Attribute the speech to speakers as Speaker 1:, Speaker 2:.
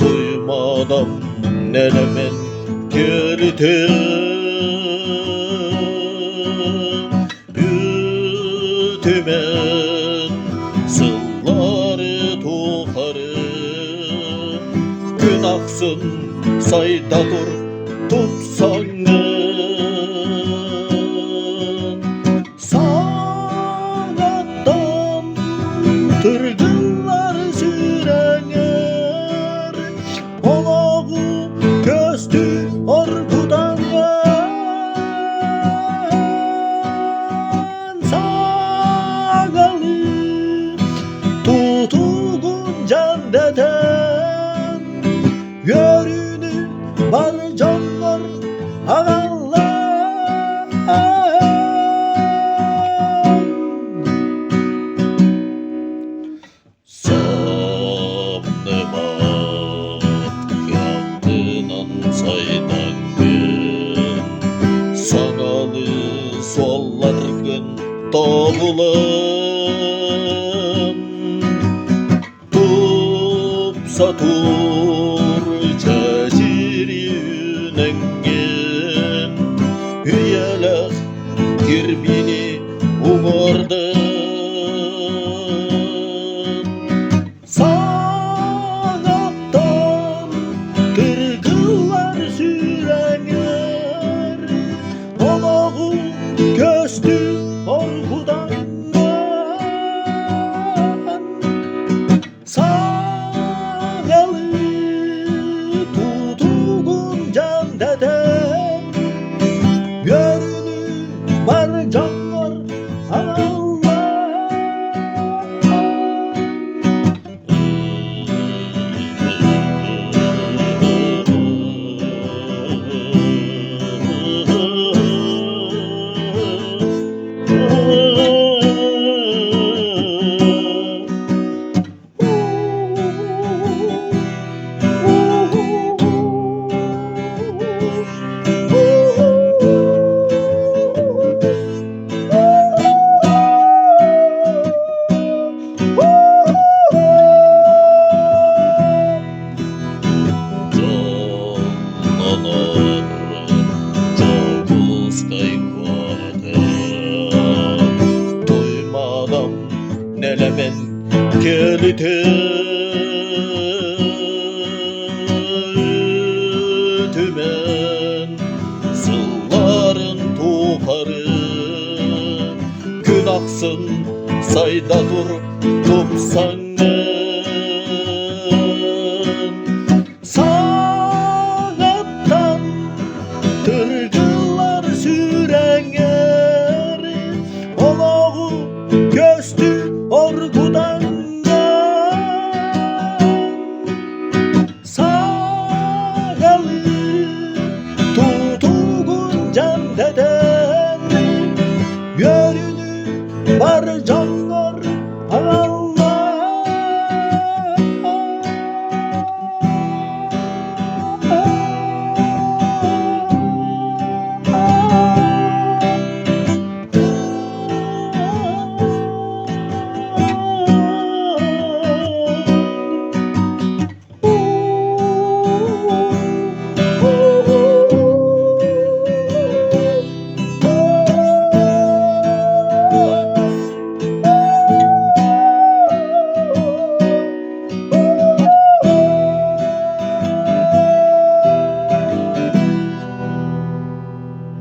Speaker 1: Duymadım nenemin geldi Yütümen sılları tuharı Gün aksın sayda dur tutsanın Sağlattan tırgınlar sürenger Olağı köstü orkudan Sağalı tutuğun can deden Yörünü var canlar ağalar Samnıma yandığınan saydan gün Sanalı sollargın doğulan Tupsa tur çeciriyünengen Hüyeler girbini umurdan Sağaktan tırgılar sürenger Olağı köstü orkudan Sağalı tutuğun can deden Yörünü var canlar Allah Duymadım nelemen geldi Tümen sılların tuharı Gün aksın sayda dur tupsanın